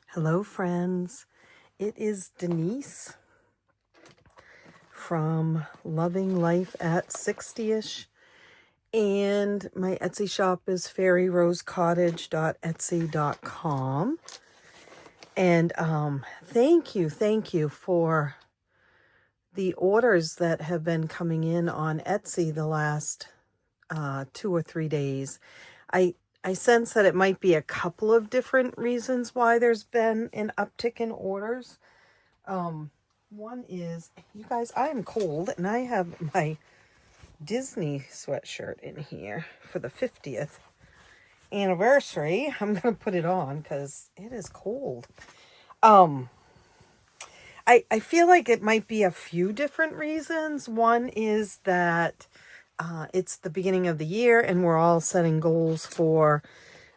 Hello, friends. It is Denise from Loving Life at 60ish. And my Etsy shop is fairyrosecottage.etsy.com. And thank you for the orders that have been coming in on Etsy the last 2 or 3 days. I sense that it might be a couple of different reasons why there's been an uptick in orders. One is, you guys, I am cold and I have my Disney sweatshirt in here for the 50th anniversary. I'm going to put it on because it is cold. I feel like it might be a few different reasons. One is that it's the beginning of the year and we're all setting goals for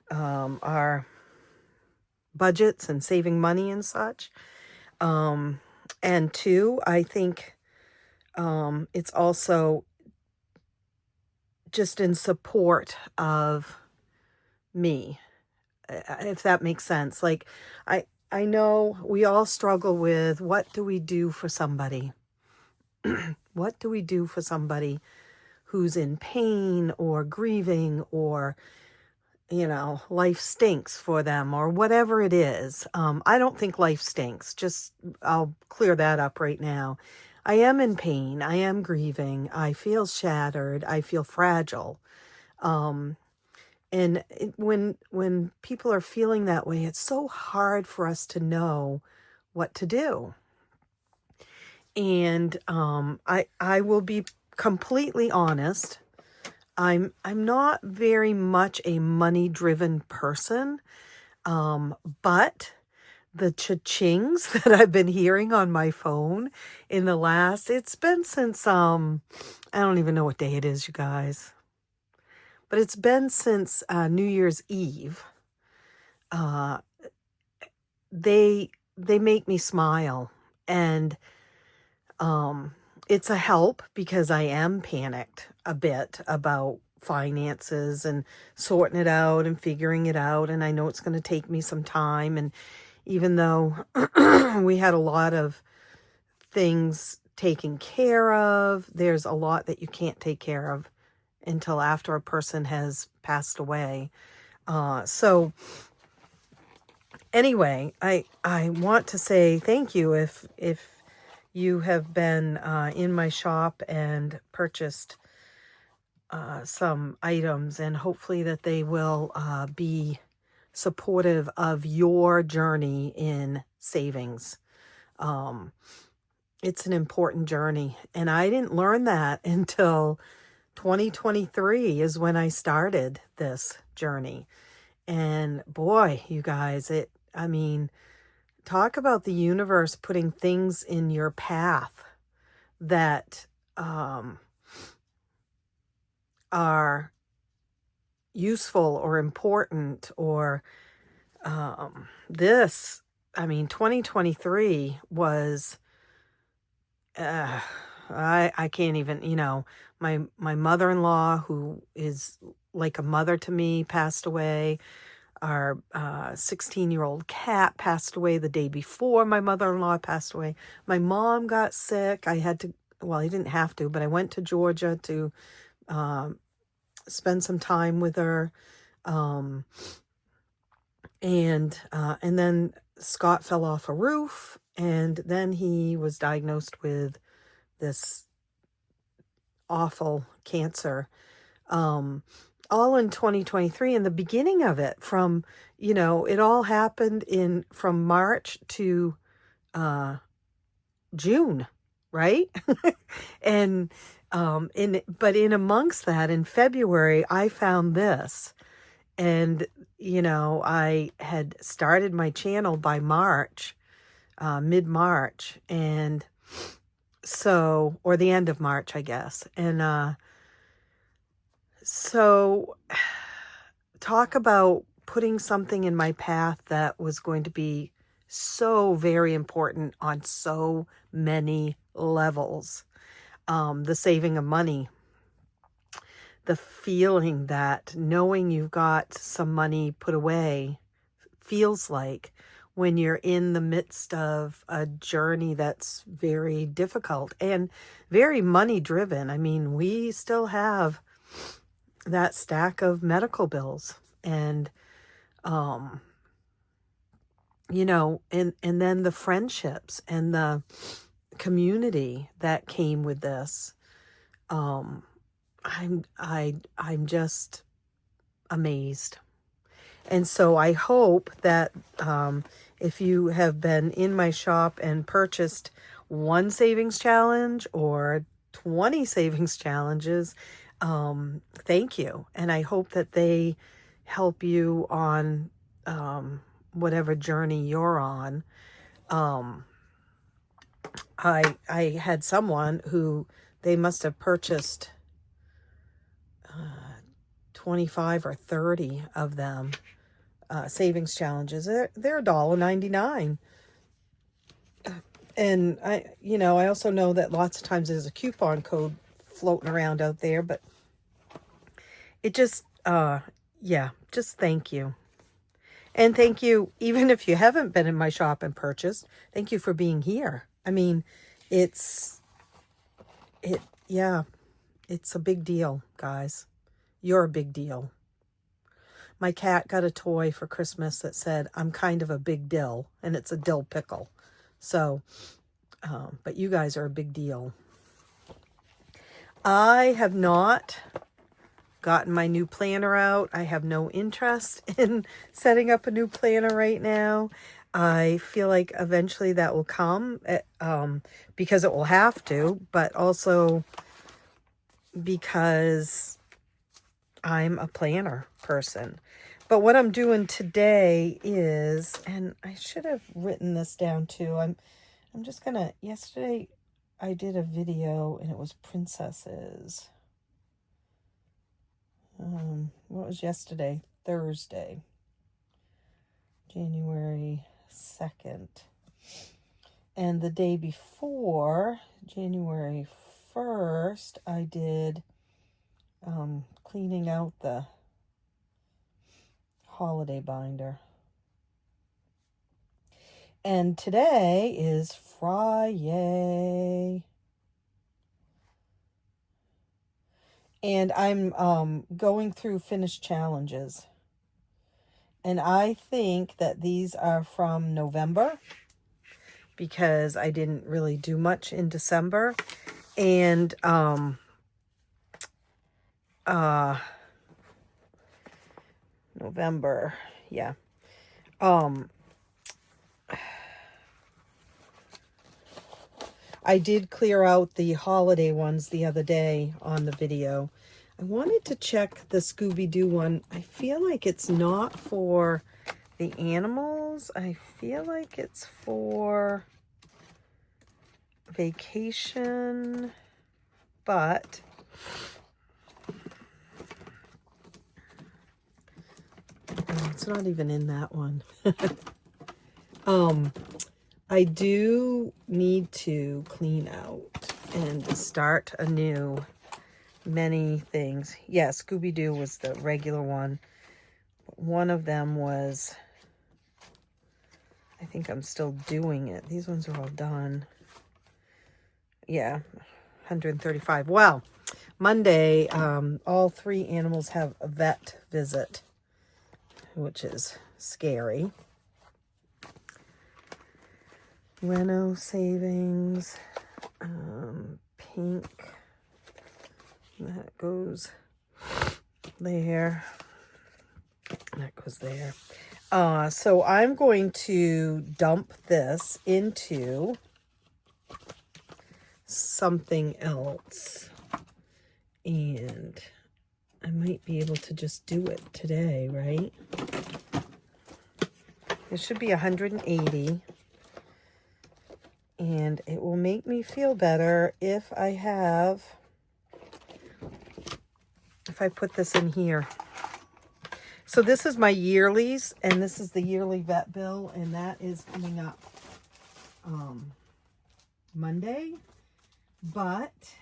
our budgets and saving money and such. And two, I think it's also just in support of me, if that makes sense. Like, I know we all struggle with, what do we do for somebody? What do we do for somebody who's in pain or grieving, or, life stinks for them, or whatever it is. I don't think life stinks. I'll clear that up right now. I am in pain. I am grieving. I feel shattered. I feel fragile. When people are feeling that way, it's so hard for us to know what to do. And I will be completely honest. I'm not very much a money-driven person, but the cha-chings that I've been hearing on my phone it's been since, I don't even know what day it is, you guys, but it's been since New Year's Eve. They make me smile, and it's a help because I am panicked a bit about finances and sorting it out and figuring it out. And I know it's going to take me some time. And even though we had a lot of things taken care of, there's a lot that you can't take care of until after a person has passed away. So anyway, I want to say thank you if you have been in my shop and purchased some items, and hopefully that they will be supportive of your journey in savings. It's an important journey, and I didn't learn that until 2023 is when I started this journey. And boy, you guys, talk about the universe putting things in your path that are useful or important, or 2023 was, I can't even, my mother-in-law, who is like a mother to me, passed away. Our 16-year-old cat passed away the day before my mother-in-law passed away. My mom got sick. I didn't have to, but I went to Georgia to spend some time with her. And then Scott fell off a roof, and then he was diagnosed with this awful cancer. All in 2023, and the beginning of it it all happened from March to June, right? And but in amongst that, in February, I found this, and I had started my channel by March, mid-March, and so, or the end of March, I guess. And so talk about putting something in my path that was going to be so very important on so many levels. The saving of money, the feeling that knowing you've got some money put away feels like when you're in the midst of a journey that's very difficult and very money driven. I mean, we still have that stack of medical bills, and you know, and then the friendships and the community that came with this. I'm just amazed. And so I hope that if you have been in my shop and purchased one savings challenge or 20 savings challenges, thank you. And I hope that they help you on whatever journey you're on. I had someone who they must have purchased 25 or 30 of them. Savings challenges. They're $1.99. And I also know that lots of times there's a coupon code floating around out there, but it just, yeah, just thank you. And thank you, even if you haven't been in my shop and purchased, thank you for being here. I mean, it's a big deal, guys. You're a big deal. My cat got a toy for Christmas that said, I'm kind of a big dill, and it's a dill pickle. So, but you guys are a big deal. I have not gotten my new planner out. I have no interest in setting up a new planner right now. I feel like eventually that will come, because it will have to, but also because I'm a planner person. But what I'm doing today is, and I should have written this down too. I'm just gonna, yesterday I did a video and it was princesses. What was yesterday? Thursday, January 2nd. And the day before, January 1st, I did cleaning out the holiday binder. And today is Friday. And I'm going through finished challenges. And I think that these are from November, because I didn't really do much in December. And November, yeah. I did clear out the holiday ones the other day on the video. I wanted to check the Scooby-Doo one. I feel like it's not for the animals. I feel like it's for vacation, but it's not even in that one. I do need to clean out and start anew many things. Yeah, Scooby-Doo was the regular one. One of them was, I think I'm still doing it. These ones are all done. Yeah, 135. Well, Monday, all 3 animals have a vet visit, which is scary. Reno savings, pink, that goes there, that goes there. So I'm going to dump this into something else, and I might be able to just do it today, right? It should be 180. And it will make me feel better if I put this in here. So this is my yearlies, and this is the yearly vet bill, and that is coming up Monday. But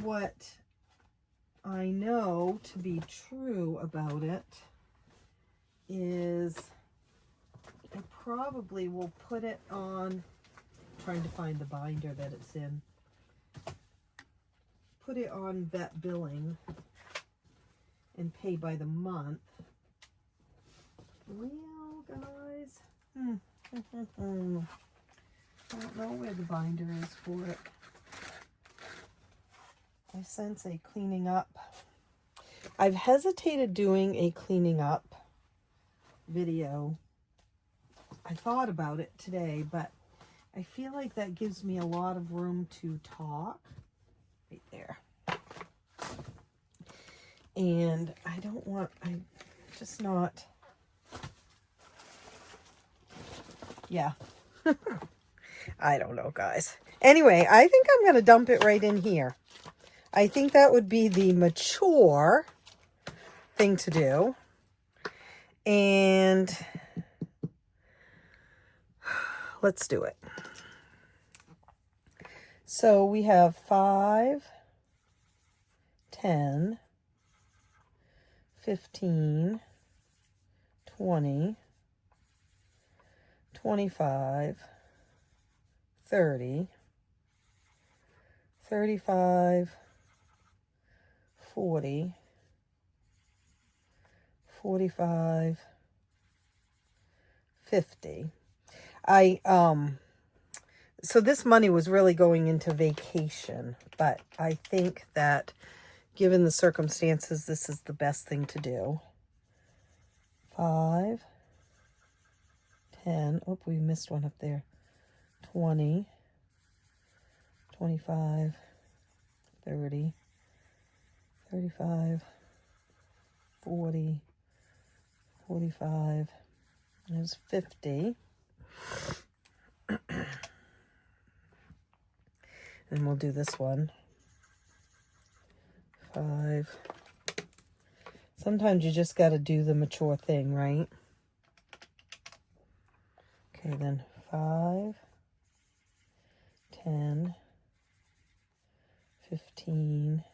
what I know to be true about it is I probably will put it on, trying to find the binder that it's in. Put it on vet billing and pay by the month. Well, guys, I don't know where the binder is for it. I sense a cleaning up. I've hesitated doing a cleaning up video. I thought about it today, but I feel like that gives me a lot of room to talk. Right there. And I don't want, I'm just not, yeah. I don't know, guys. Anyway, I think I'm going to dump it right in here. I think that would be the mature thing to do. And let's do it. So we have 5, 10, 15, 20, 25, 30, 35, 40, 45, 50. So this money was really going into vacation, but I think that given the circumstances, this is the best thing to do. 5, 10, oh, we missed one up there. 20, 25, 30, 35, 40, 45, there's 50. And we'll do this one. 5. Sometimes you just got to do the mature thing, right? Okay, then 5, 10, 15,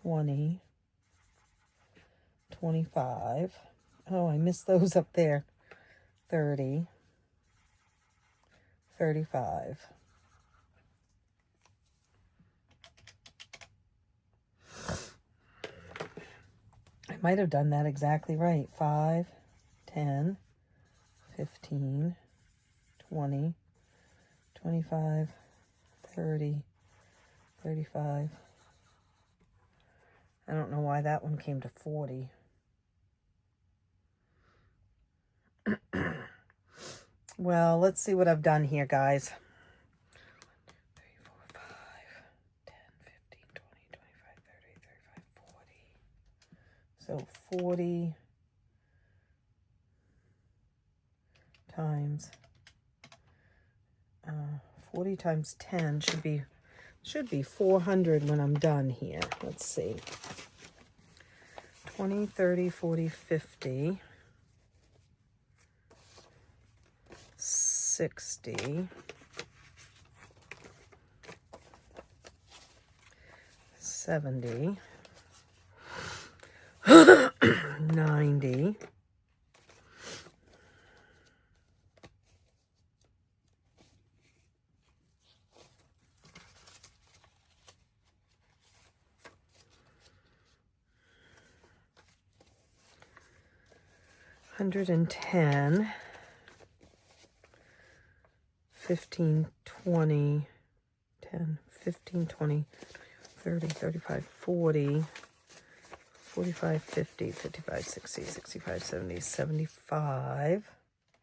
20, 25. Oh, I missed those up there. 30, 35. I might have done that exactly right. 5, 10, 15, 20, 25, 30, 35. I don't know why that one came to 40. Well, let's see what I've done here, guys. 3, 4, 5, 10, 15, 20, 25, 30, 35, 40. So 40 times 40 times 10 should be 400 when I'm done here. Let's see. 20, 30, 40, 50, 60, 70, 90, 110, 15, 20, 10, 15, 20, 30, 35, 40, 45, 50, 55, 60, 65, 70, 75,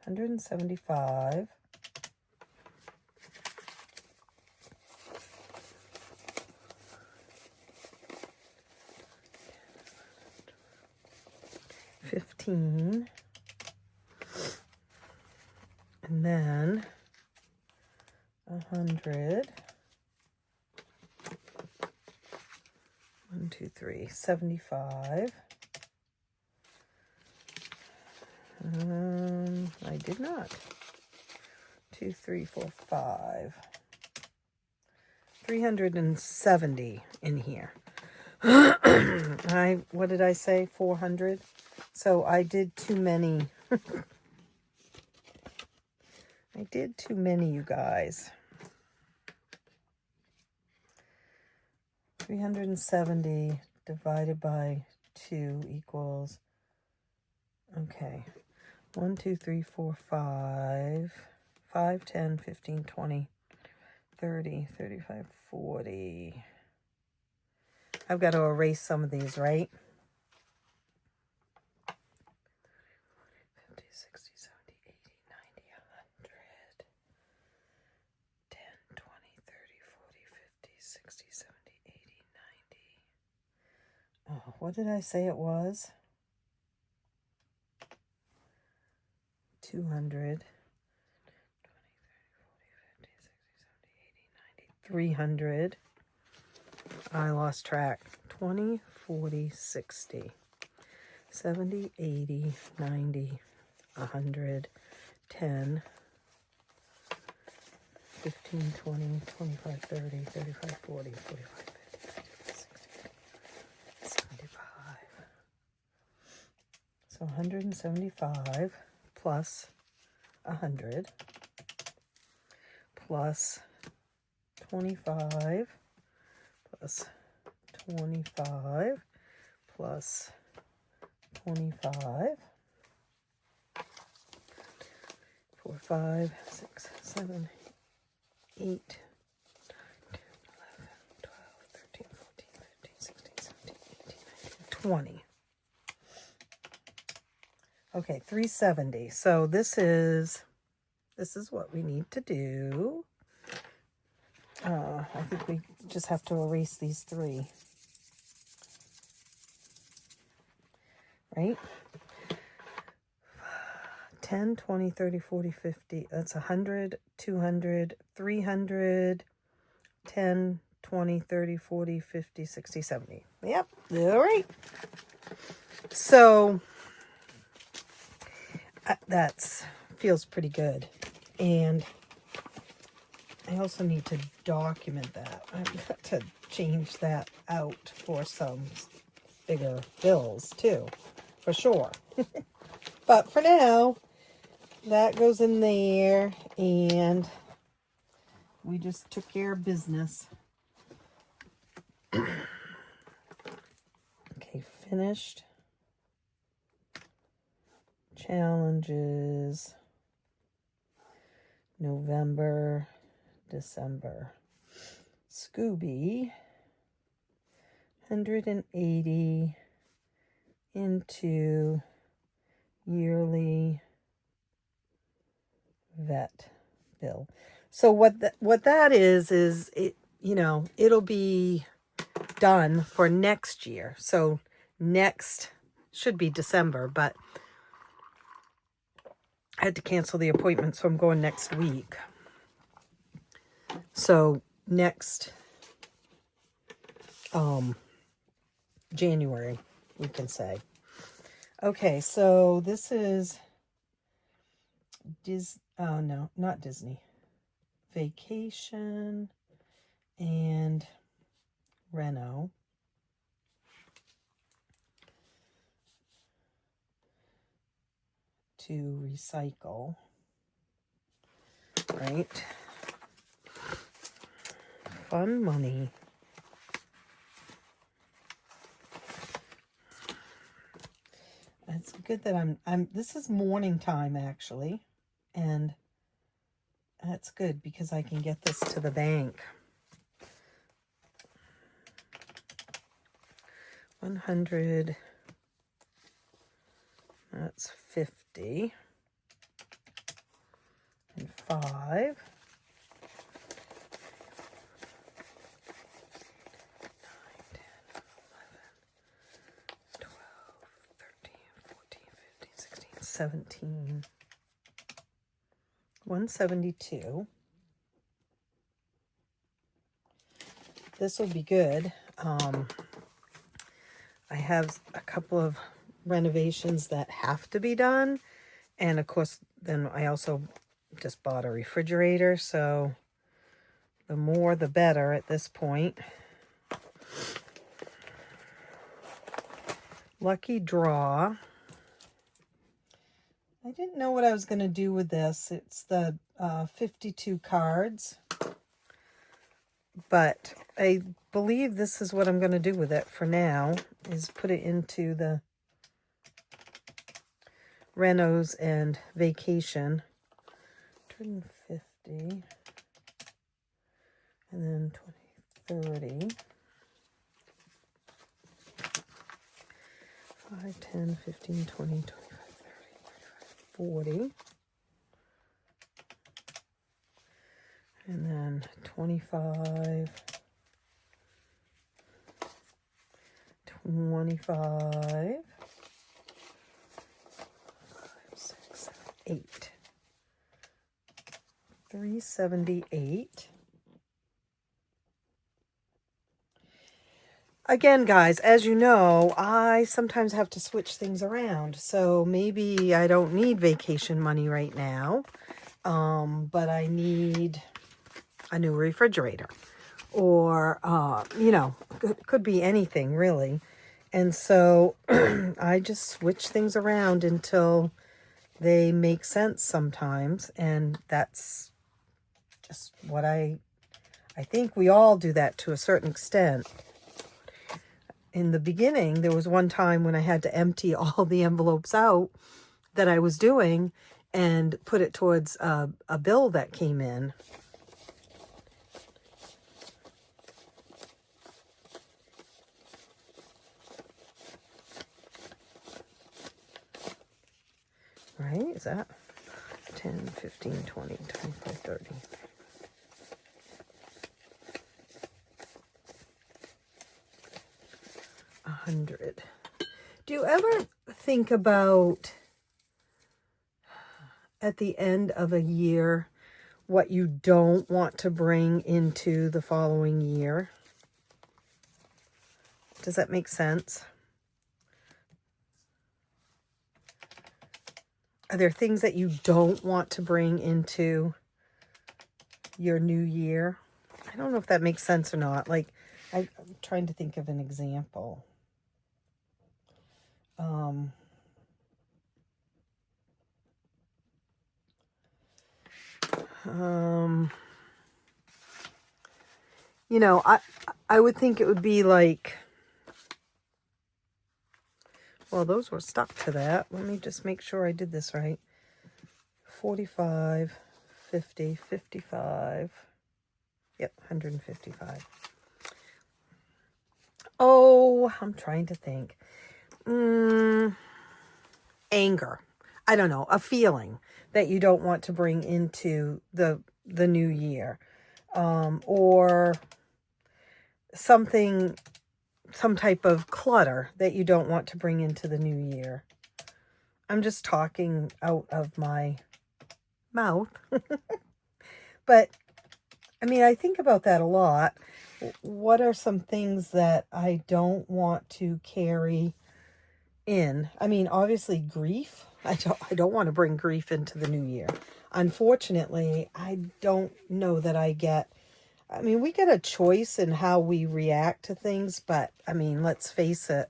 175, 15, and then 100, 1, 2, 3, 75. I did not. 2, 3, 4, 5. 370 in here. What did I say? 400. So I did too many. I did too many, you guys. 370 divided by 2 equals, okay, 1, 2, 3, 4, 5, 5, 10, 15, 20, 30, 35, 40. I've got to erase some of these, right? 50, 60, 70, 80, 90, 100, 10, 20, 30, 40, 50, 60, 70, 80, 90. Oh, what did I say it was? 200, 300. I lost track. 20, 40, 60, 70, 80, 90, 100, 10, 15, 20, 25, 30, 35, 40, 45, 50, 60, 75. So 175 plus 100 plus 25 plus 25 plus 25, 4, 5, 6, 7, 8, 10, 11, 12, 13, 14, 15, 16, 17, 18, 19, 20. Okay, 370. So this is what we need to do. I think we just have to erase these 3. Right? 10, 20, 30, 40, 50. That's 100, 200, 300, 10, 20, 30, 40, 50, 60, 70. Yep. All right. So that feels pretty good. And I also need to document that. I've got to change that out for some bigger bills too, for sure. But for now, that goes in there, and we just took care of business. Okay, finished. Challenges. November, December. Scooby. 180 into yearly vet bill. So what that is it, you know, it'll be done for next year. So next should be December, but I had to cancel the appointment, so I'm going next week. So next January, we can say. Okay, so this is oh no, not Disney. Vacation and Reno. To recycle, right? Fun money. It's good that I'm this is morning time actually, and that's good because I can get this to the bank. 100, that's 50, and 5, 9, 10, 11, 12, 13, 14, 15, 16, 17, 172. This will be good. I have a couple of renovations that have to be done. And of course, then I also just bought a refrigerator. So the more, the better at this point. lucky draw. I didn't know what I was going to do with this. It's the 52 cards. But I believe this is what I'm going to do with it for now, is put it into the Renos and Vacation. 150. And then 20, 30. 5, 10, 15, 20, 25, 30, 40. And then 25, 25, 6, 7, 8, 378. Again, guys, as you know, I sometimes have to switch things around. So maybe I don't need vacation money right now, but I need a new refrigerator, or, you know, could be anything really. And so I just switch things around until they make sense sometimes. And that's just what I think we all do that to a certain extent. In the beginning, there was one time when I had to empty all the envelopes out that I was doing and put it towards a bill that came in. Right? Is that 10, 15, 20, 25, 30? $100. Do you ever think about at the end of a year what you don't want to bring into the following year? Does that make sense? Are there things that you don't want to bring into your new year? I don't know if that makes sense or not. Like, I'm trying to think of an example. You know, I would think it would be like, well, those were stuck to that. Let me just make sure I did this right. 45, 50, 55. Yep, 155. Oh, I'm trying to think. Anger. I don't know, a feeling that you don't want to bring into the new year. Or something, some type of clutter that you don't want to bring into the new year. I'm just talking out of my mouth. But, I mean, I think about that a lot. What are some things that I don't want to carry in? I mean, obviously grief. I don't want to bring grief into the new year. Unfortunately, I don't know that I get, I mean, we get a choice in how we react to things, but I mean, let's face it,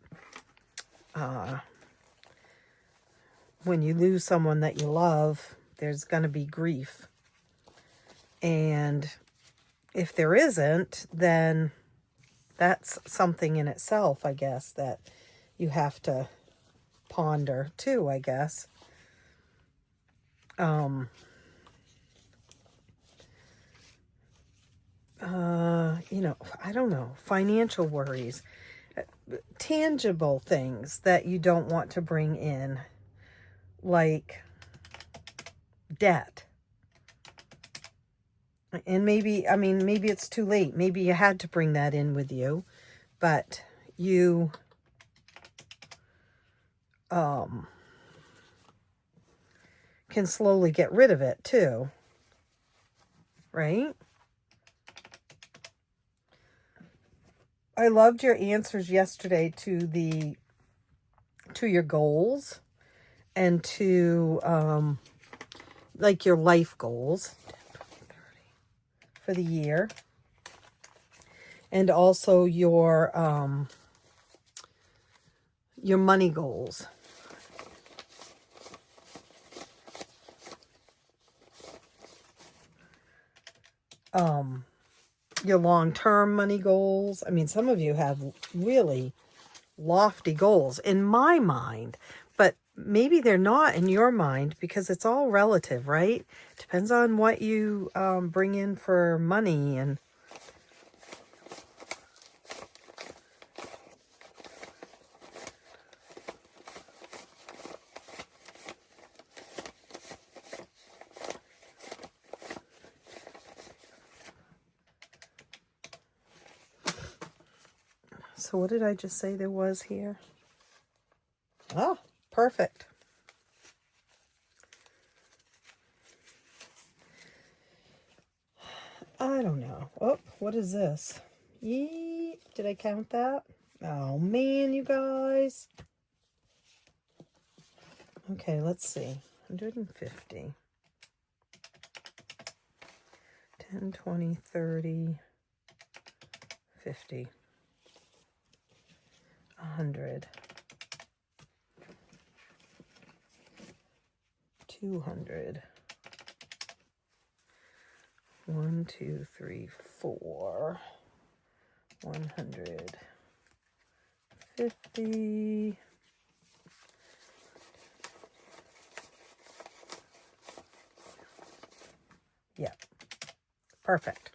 when you lose someone that you love, there's going to be grief. And if there isn't, then that's something in itself, I guess, that you have to ponder too, I guess. You know, I don't know, financial worries, tangible things that you don't want to bring in, like debt. And maybe, I mean, maybe it's too late. Maybe you had to bring that in with you, but you can slowly get rid of it too, right? I loved your answers yesterday to your goals and to like your life goals for the year, and also your your money goals. Your long-term money goals. I mean, some of you have really lofty goals in my mind, but maybe they're not in your mind because it's all relative, right? Depends on what you bring in for money. And so what did I just say there was here? Oh, perfect. I don't know. Oh, what is this? Yee, did I count that? Oh man, you guys. Okay, let's see. 150. 10, 20, 30, 50. 100. 200. 1, 2, 3, 4. 150. Yeah, perfect.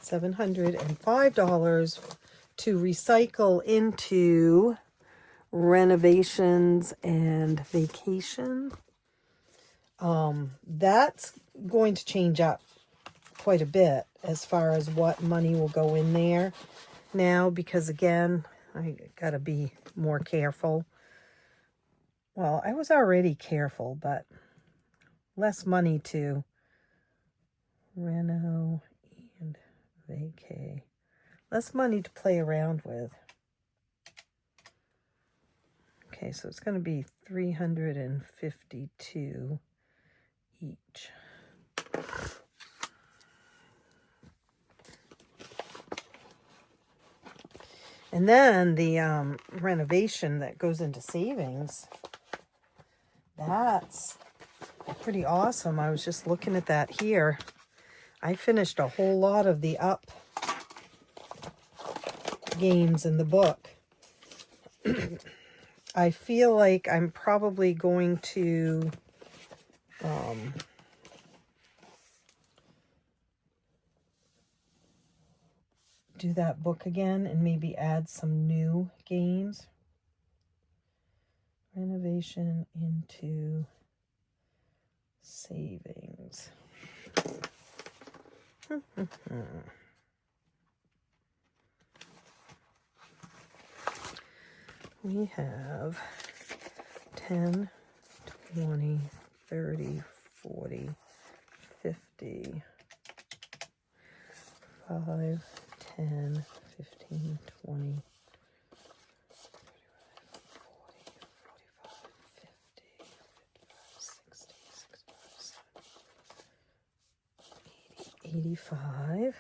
$705 to recycle into renovations and vacation. That's going to change up quite a bit as far as what money will go in there now, because again, I gotta be more careful. Well, I was already careful, but less money to reno and vacay. Less money to play around with. Okay, so it's going to be $352 each. And then the renovation that goes into savings, that's pretty awesome. I was just looking at that here. I finished a whole lot of the up games in the book. I feel like I'm probably going to do that book again and maybe add some new games. Renovation into savings. We have 10, 20, 30, 40, 50, 5, 10, 15, 20, 85,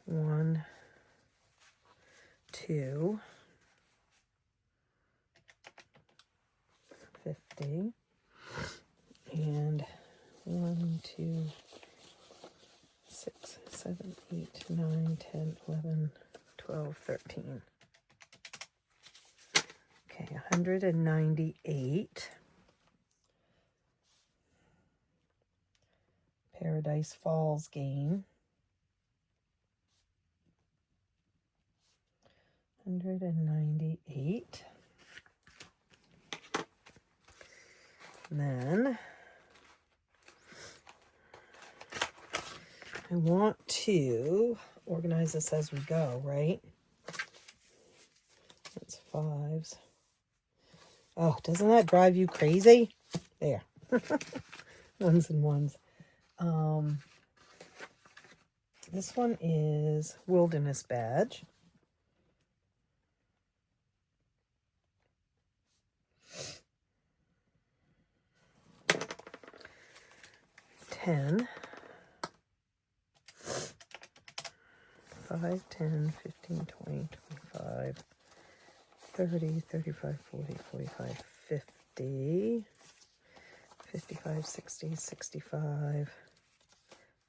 1, 2, 50, and 1, 2, 6, 7, 8, 9, 10, 11, 12, 13. Okay, 198. Paradise Falls game. 198. And then I want to organize this as we go, right? That's fives. Oh, doesn't that drive you crazy? There. Ones and ones. This one is Wilderness Badge. $10. 5, 10, 15, 20, 25, 30, 35, 40, 45, 50, 55, 60, 65,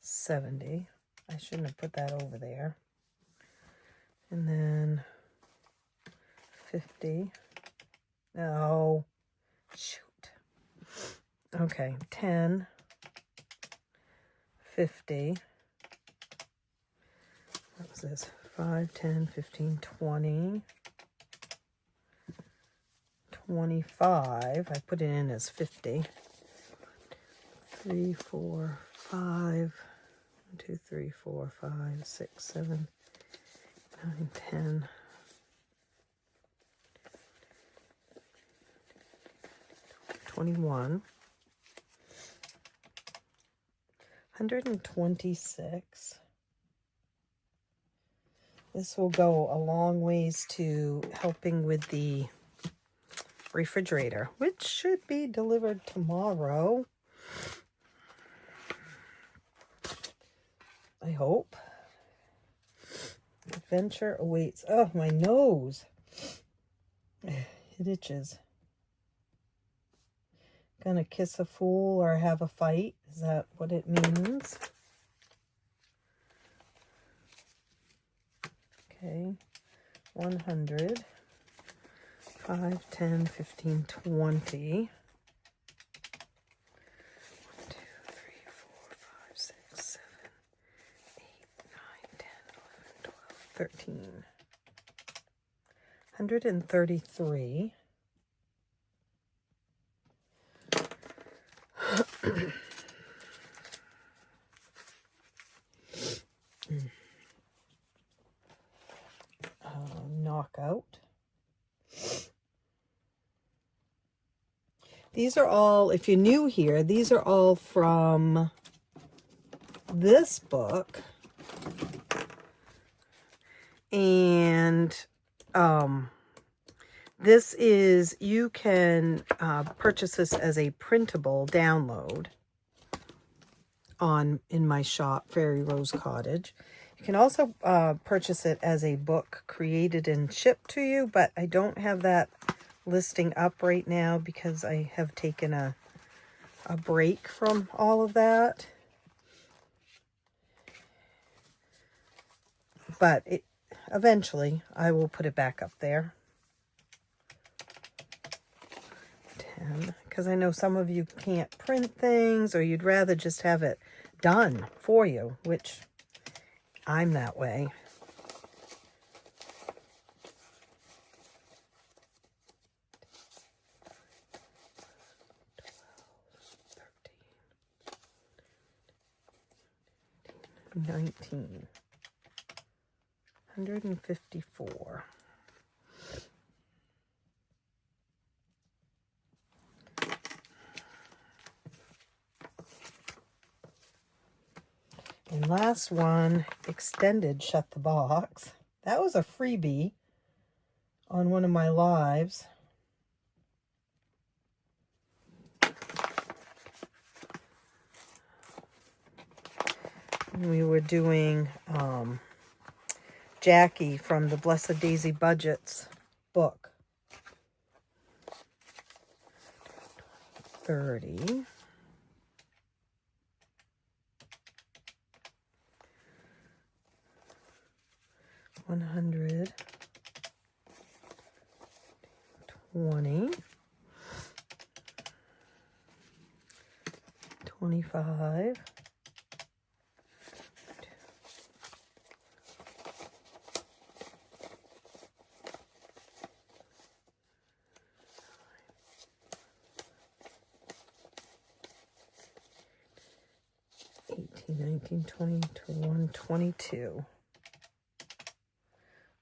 70. I shouldn't have put that over there. And then 50. Oh, shoot. Okay, 10, 50. What was this? 5, 10, 15, 20, 25. I put it in as 50. 3, 4, 5. 1, 2, 3, 4, 5, 6, 7, 9, 10. 21. 126. This will go a long ways to helping with the refrigerator, which should be delivered tomorrow. I hope. Adventure awaits. Oh, my nose. It itches. Gonna kiss a fool or have a fight? Is that what it means? Okay. 100. 5, 10, 15, 20. 1, 2, 3, 4, 5, 6, 7, 8, 9, 10, 11, 12, 13. 133. Knockout. These are all, if you're new here, these are all from this book. And this is, you can purchase this as a printable download in my shop, Fairy Rose Cottage. You can also purchase it as a book created and shipped to you, but I don't have that listing up right now because I have taken a break from all of that. But eventually I will put it back up there. 10, because I know some of you can't print things, or you'd rather just have it done for you, which I'm that way. $19. 154. And last one, extended Shut the Box. That was a freebie on one of my lives. We were doing Jackie from the Blessed Daisy Budgets book. 30. 100. 20. 25. 19, 20, 21, 22.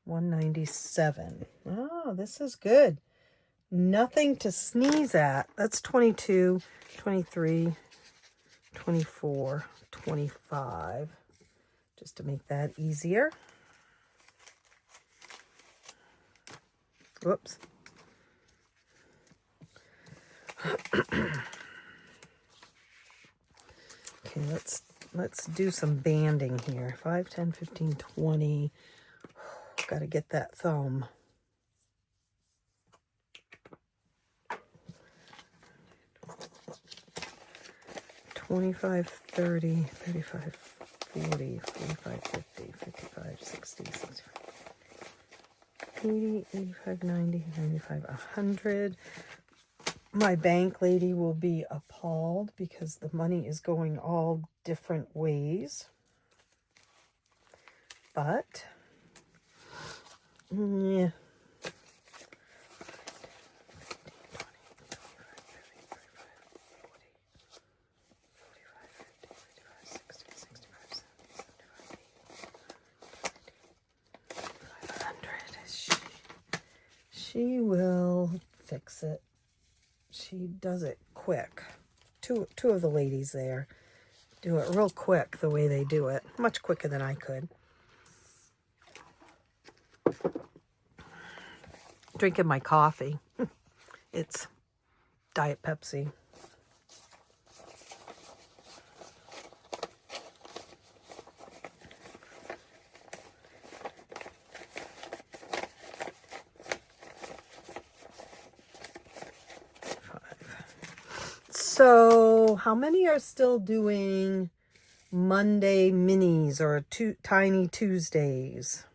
197. Oh, this is good. Nothing to sneeze at. That's 22, 23, 24, 25. Just to make that easier. Whoops. Okay, let's do some banding here. 5, 10, 15, 20. Got to get that thumb. 25, 30, 35, 40, 45, 50, 55, 60, 65, 80, 85, 90, 95, 100. My bank lady will be appalled because the money is going all different ways. But, yeah. 100. She will fix it. She does it quick. Two of the ladies there do it real quick the way they do it. Much quicker than I could. Drinking my coffee. It's Diet Pepsi. So, how many are still doing Monday minis or Tiny Tuesdays?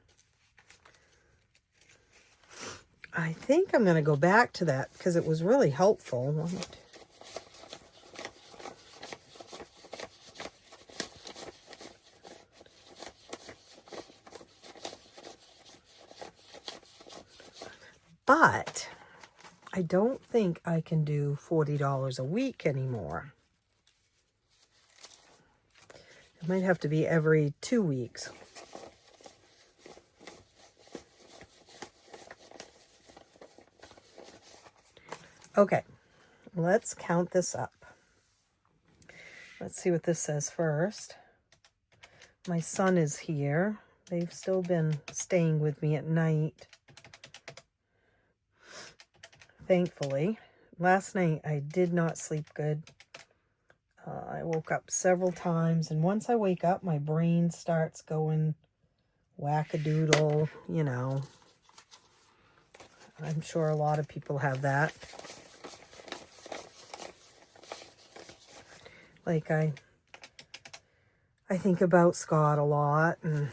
I think I'm going to go back to that because it was really helpful. But I don't think I can do $40 a week anymore. It might have to be every 2 weeks. Okay, let's count this up. Let's see what this says first. My son is here. They've still been staying with me at night. Thankfully. Last night I did not sleep good. I woke up several times, and once I wake up, my brain starts going wackadoodle, you know. I'm sure a lot of people have that. Like I think about Scott a lot, and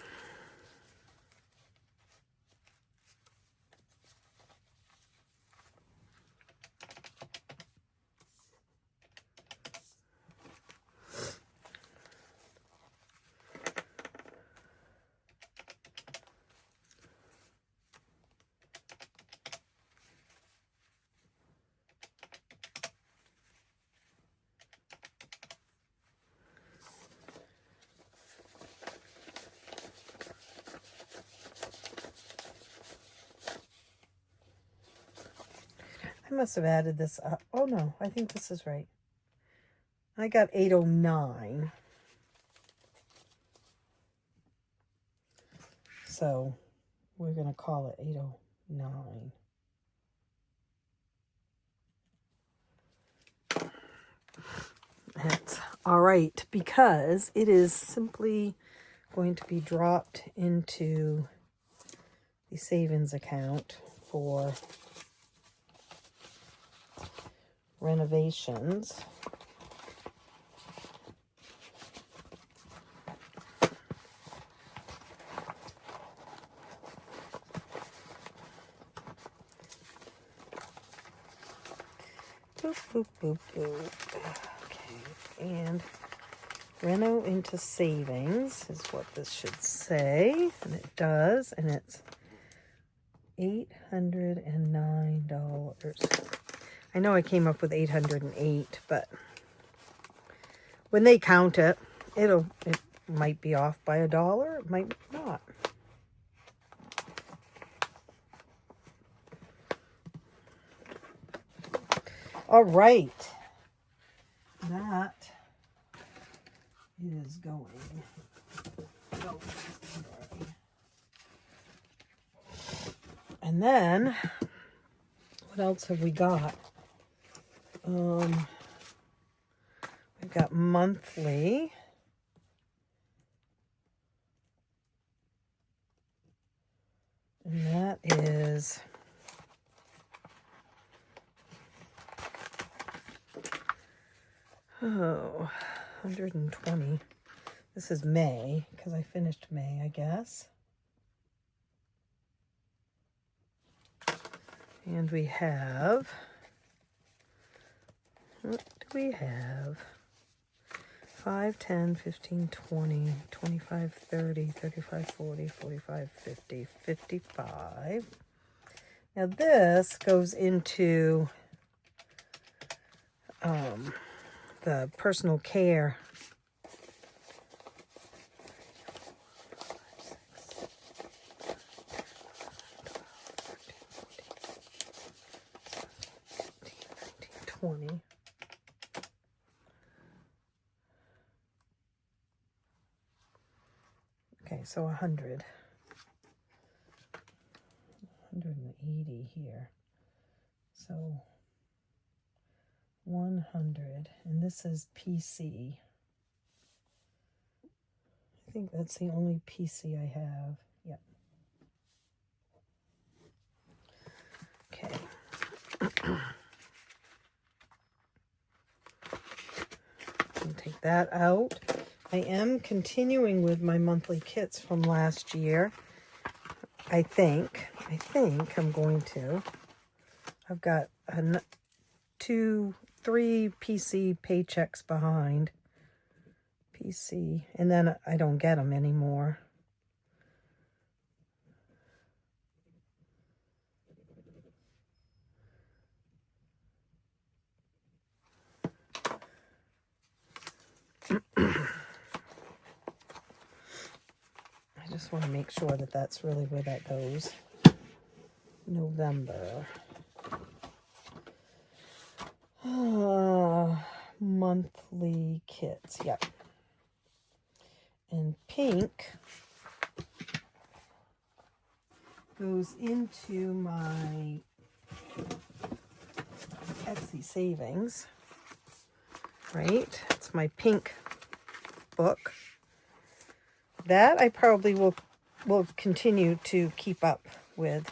I must have added this up. Oh no, I think this is right. I got 809. So we're going to call it 809. That's all right, because it is simply going to be dropped into the savings account for renovations. Boop, boop, boop, boop. Okay, and reno into savings is what this should say, and it does, and it's $809. I know I came up with 808, but when they count it, it might be off by $1, it might not. All right, that is going. And then, what else have we got? We've got monthly. And that is 120. This is May, because I finished May, I guess. And we have, what do we have? 5, 10, 15, 20, 25, 30, 35, 40, 45, 50, 55. Now this goes into the personal care. Okay, so 100. 180 here. So 100, and this is PC. I think that's the only PC I have. Yep. Okay. I'll take that out. I am continuing with my monthly kits from last year. I think I'm going to. I've got 3 PC paychecks behind. PC, and then I don't get them anymore. I just want to make sure that that's really where that goes. November. Monthly kits. Yep. And pink goes into my Etsy savings. Right? It's my pink book. That I probably will continue to keep up with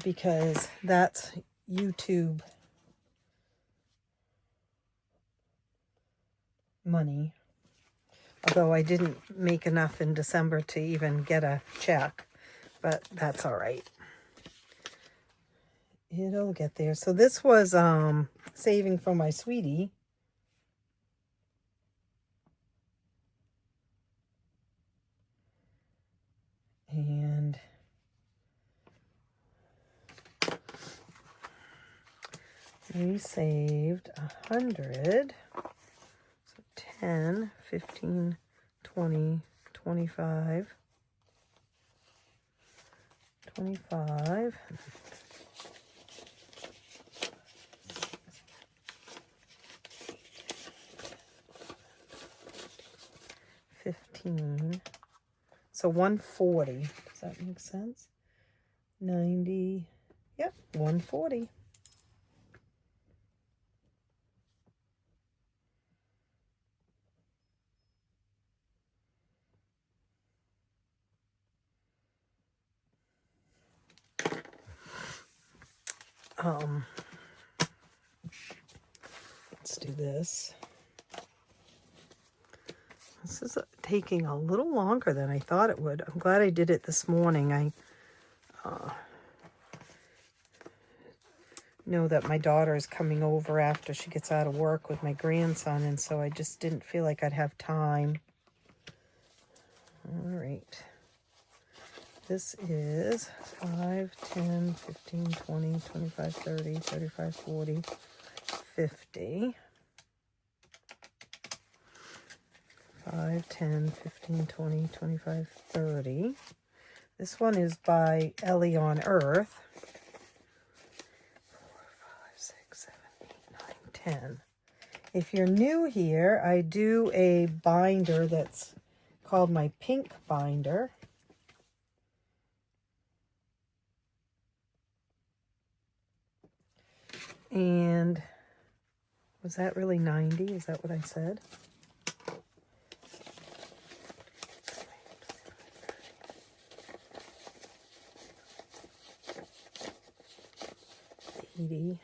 because that's YouTube money. Although I didn't make enough in December to even get a check, but that's all right. It'll get there. So this was saving for my sweetie. And we saved 100. So 10, 15, 20, 25, 25. 15. So 140. Does that make sense? 90. Yep, 140. Let's do this. This is taking a little longer than I thought it would. I'm glad I did it this morning. I know that my daughter is coming over after she gets out of work with my grandson, and so I just didn't feel like I'd have time. All right. This is 5, 10, 15, 20, 25, 30, 35, 40, 50. 5, 10, 15, 20, 25, 30. This one is by Ellie on Earth. 4, 5, 6, 7, 8, 9, 10. If you're new here, I do a binder that's called my pink binder. And was that really 90? Is that what I said? 80.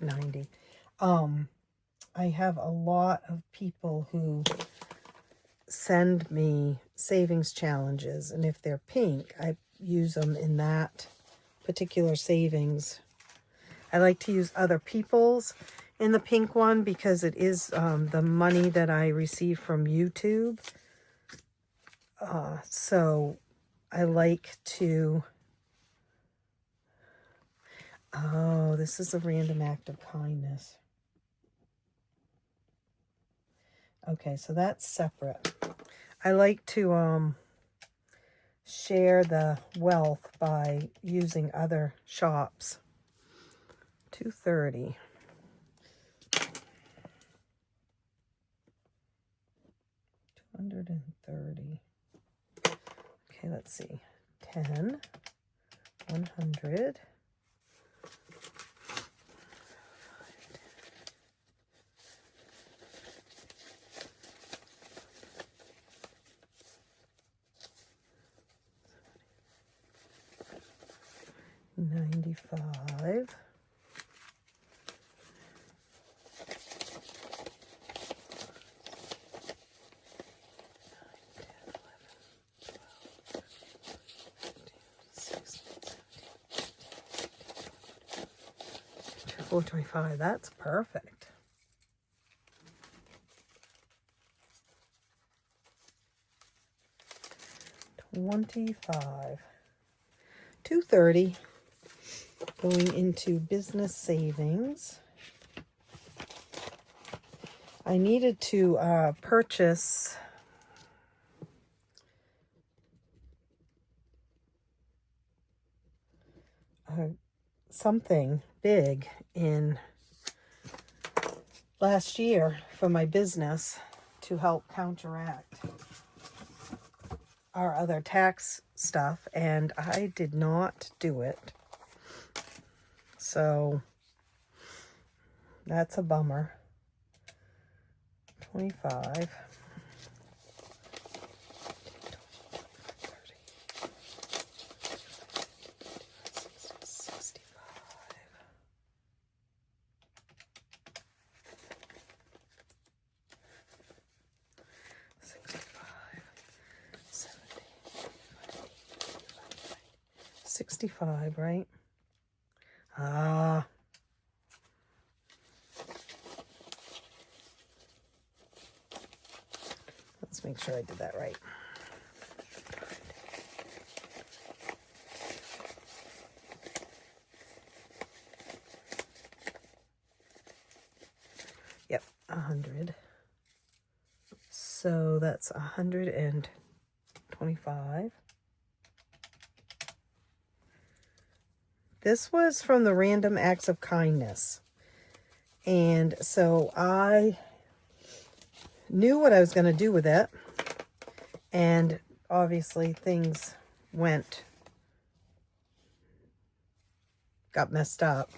90. I have a lot of people who send me savings challenges, and if they're pink, I use them in that particular savings. I like to use other people's in the pink one because it is the money that I receive from YouTube. So I like to... Oh, this is a random act of kindness. Okay, so that's separate. I like to share the wealth by using other shops. 230. 230. Okay, let's see. 10, 100. 95. 425. That's perfect. $25. 230. Going into business savings. I needed to purchase something big in last year for my business to help counteract our other tax stuff, and I did not do it. So that's a bummer. 25. 65, right? Let's make sure I did that right. Yep, 100. So that's 125. This was from the Random Acts of Kindness. And so I knew what I was going to do with it. And obviously things got messed up.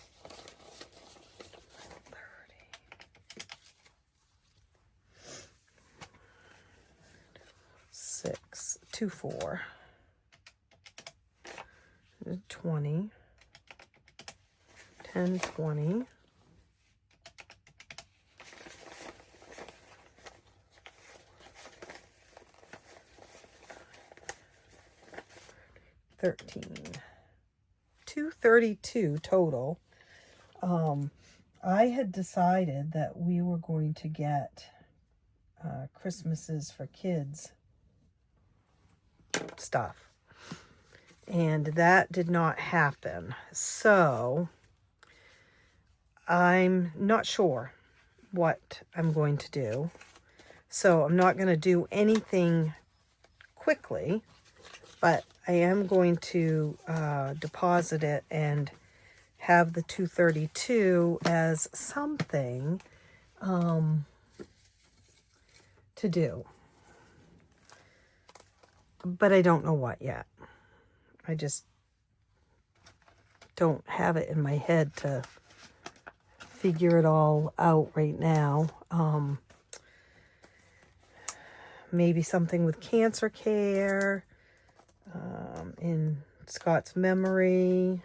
6, 2, 4, 20, 10, 20, 13, 232 total. I had decided that we were going to get Christmases for kids stuff, and that did not happen. So I'm not sure what I'm going to do. So I'm not going to do anything quickly, but I am going to deposit it and have the 232 as something to do. But I don't know what yet. I just don't have it in my head to figure it all out right now. Maybe something with cancer care, in Scott's memory.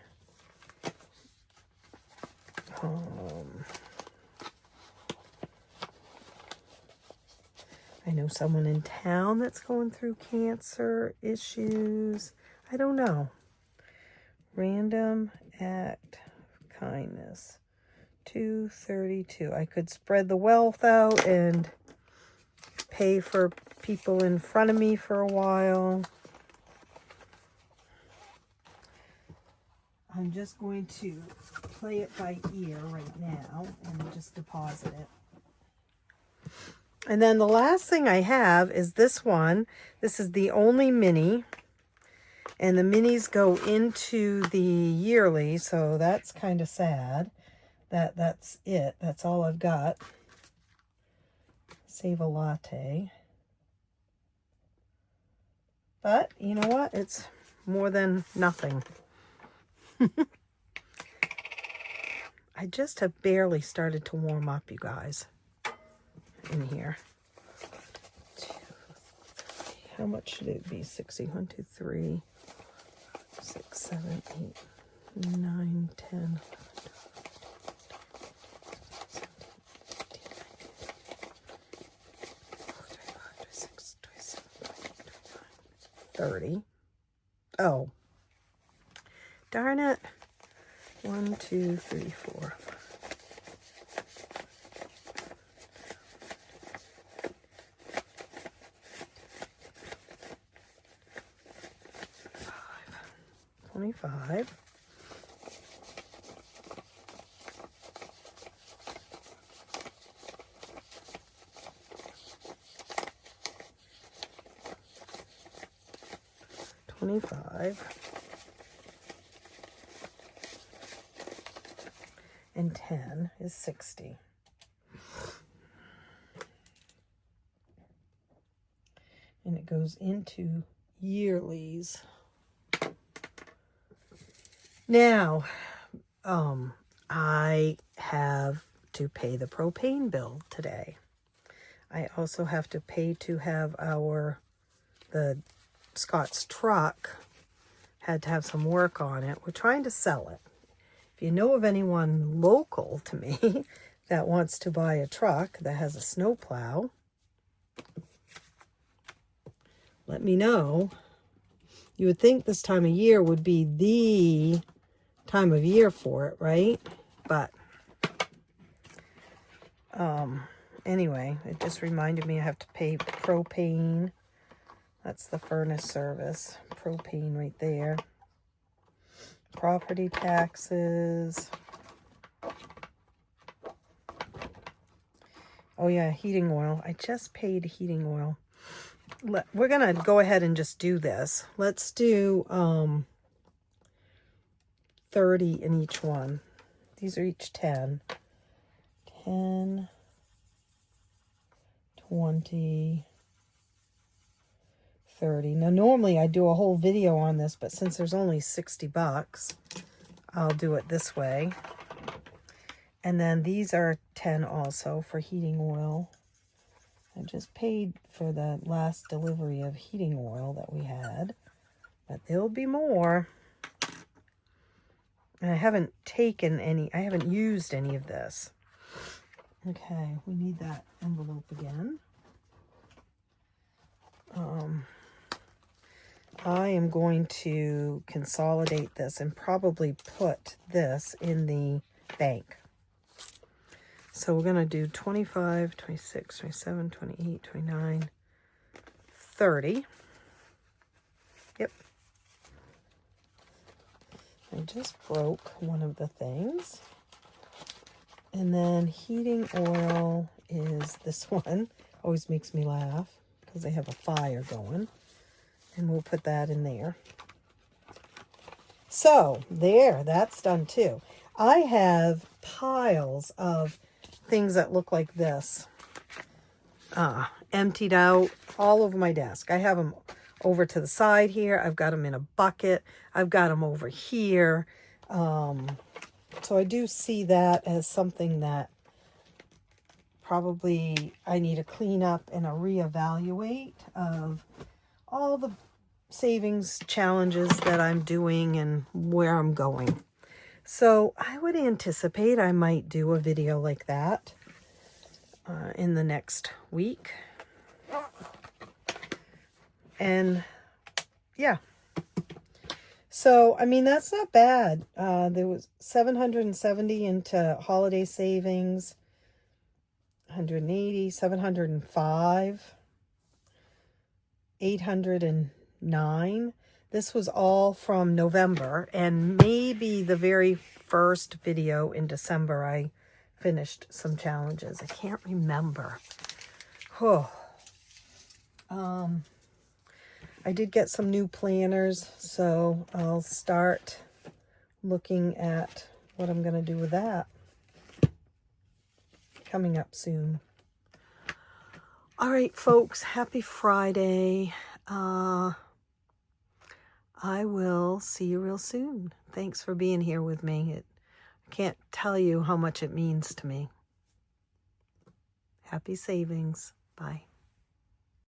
I know someone in town that's going through cancer issues. I don't know. Random act of kindness. 232. I could spread the wealth out and pay for people in front of me for a while. I'm just going to play it by ear right now and just deposit it. And then the last thing I have is this one. This is the only mini. And the minis go into the yearly, so that's kind of sad. That's it. That's all I've got. Save a latte. But you know what? It's more than nothing. I just have barely started to warm up, you guys, in here. 2, 3. How much should it be? 60. 1, 2, 3, 6, 7, 8, 9, 10. 30. Oh, darn it. 1, 2, 3, 4. 25. 25. And 10 is 60. And it goes into yearlies. Now, I have to pay the propane bill today. I also have to pay to have the Scott's truck had to have some work on it. We're trying to sell it. If you know of anyone local to me that wants to buy a truck that has a snowplow, let me know. You would think this time of year would be the time of year for it, right? But anyway, it just reminded me I have to pay propane. That's the furnace service. Propane right there. Property taxes. Oh yeah, heating oil. I just paid heating oil. We're going to go ahead and just do this. Let's do 30 in each one. These are each 10. 10, 20, 30. Now normally I do a whole video on this, but since there's only 60 bucks, I'll do it this way. And then these are 10 also for heating oil. I just paid for the last delivery of heating oil that we had, but there'll be more. And I haven't used any of this. Okay, we need that envelope again. I am going to consolidate this and probably put this in the bank. So we're going to do 25, 26, 27, 28, 29, 30. Yep. I just broke one of the things. And then heating oil is this one. Always makes me laugh because they have a fire going. And we'll put that in there. So there, that's done too. I have piles of things that look like this emptied out all over my desk. I have them over to the side here. I've got them in a bucket. I've got them over here. So I do see that as something that probably I need to clean up and a reevaluate of all the savings challenges that I'm doing and where I'm going. So I would anticipate I might do a video like that in the next week. And yeah. So, I mean, that's not bad. There was 770 into holiday savings, 180, 705, 809. This was all from November, and maybe the very first video in December I finished some challenges. I can't remember. Oh. I did get some new planners, so I'll start looking at what I'm going to do with that coming up soon. All right, folks, happy Friday. I will see you real soon. Thanks for being here with me. I can't tell you how much it means to me. Happy savings. Bye.